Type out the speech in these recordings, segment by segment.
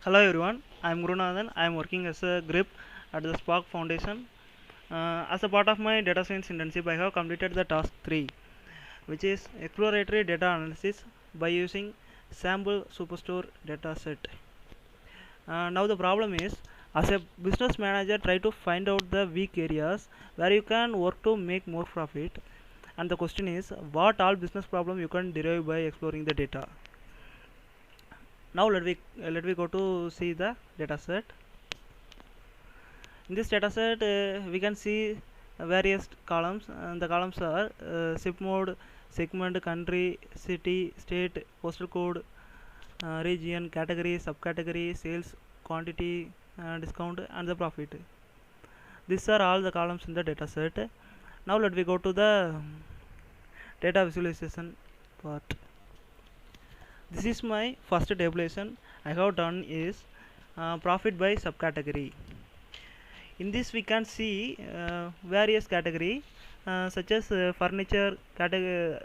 Hello everyone, I am Gurunathan. I am working as a grip at the Spark Foundation. As a part of my data science internship, I have completed the task 3, which is exploratory data analysis by using sample superstore data set. Now the problem is, as a business manager, try to find out the weak areas where you can work to make more profit. And the question is, what all business problem you can derive by exploring the data. Now let we go to see the data set. In this data set, we can see various columns, and the columns are zip mode, segment, country, city, state, postal code, region, category, subcategory, sales, quantity, discount, and the profit. These are all the columns in the data set. Now let we go to the data visualization part. This is my first tabulation I have done is profit by subcategory. In this we can see various category such as furniture,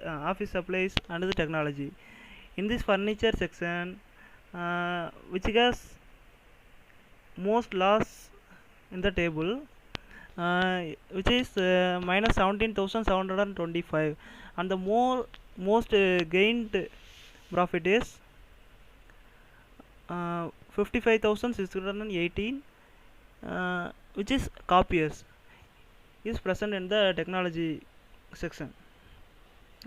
office supplies, and the technology. In this furniture section, which has most loss in the table, which is minus 17,725, and the most gained profit is 55,618, which is copiers, is present in the technology section.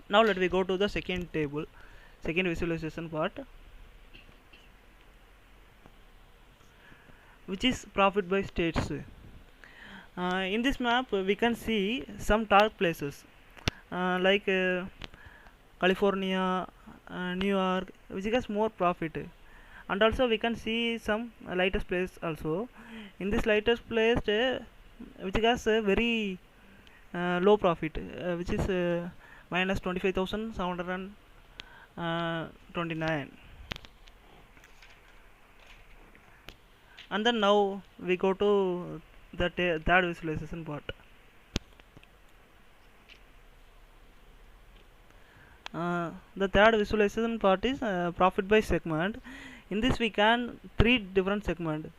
Now let we go to the second table, second visualization part, which is profit by states. In this map we can see some dark places like California, New York, which has more profit, and also we can see some lightest place also. In this lightest place, which has a very low profit, which is minus 25,729. And then now we go to the third visualization part. The third visualization part is profit by segment. In this we can three different segment,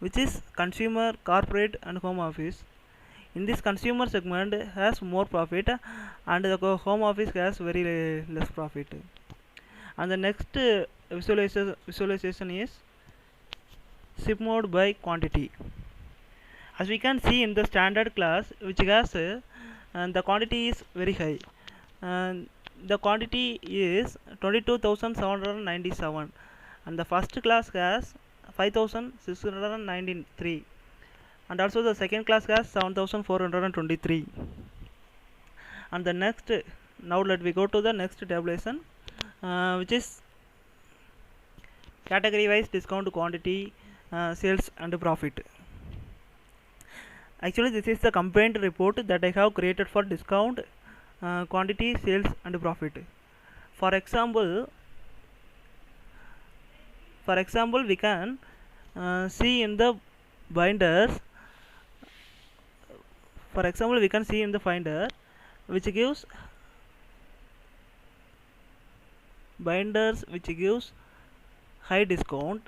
which is consumer, corporate, and home office. In this consumer segment has more profit, and the home office has very less profit. And the next visualization is zip mode by quantity. As we can see in the standard class, which has and the quantity is very high, and the quantity is 22,797, and the first class has 5,693, and also the second class has 7,423. And the next, now let we go to the next tabulation, which is category wise discount, quantity, sales, and profit. Actually this is the combined report that I have created for discount, quantity, sales, and profit. For example, we can see in the binders. For example, we can see in the finder, which gives binders, which gives high discount,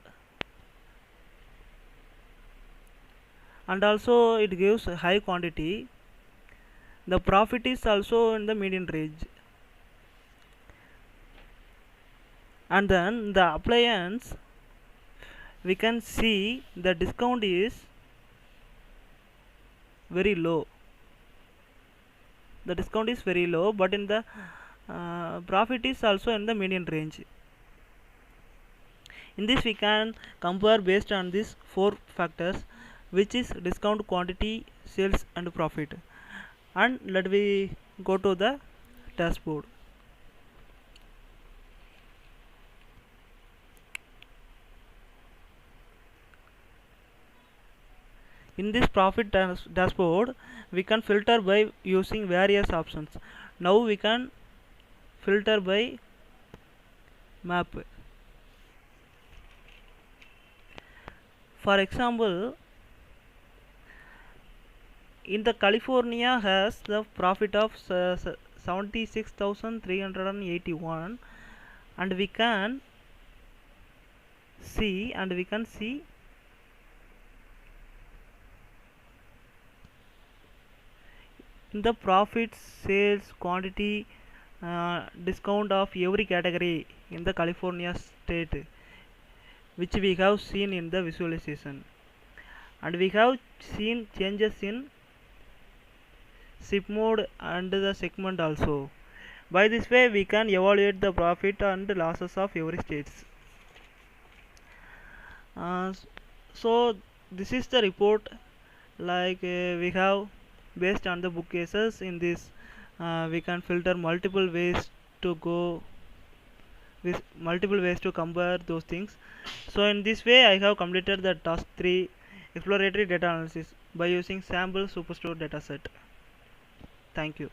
and also it gives high quantity. The profit is also in the median range. And then the appliance, we can see the discount is very low. The discount is very low, but in the profit is also in the median range. In this we can compare based on these four factors, which is discount, quantity, sales, and profit. And let we go to the dashboard. In this profit dashboard, we can filter by using various options. Now we can filter by map. For example, in the California has the profit of 76,381, and we can see, and we can see in the profit, sales, quantity, discount of every category in the California state, which we have seen in the visualization, and we have seen changes in SIP mode and the segment also. By this way, we can evaluate the profit and losses of every states. Uh, so this is the report. We have based on the book cases. In this, we can filter multiple ways to go with multiple ways to compare those things. So in this way, I have completed the task 3 exploratory data analysis by using sample superstore dataset. Thank you.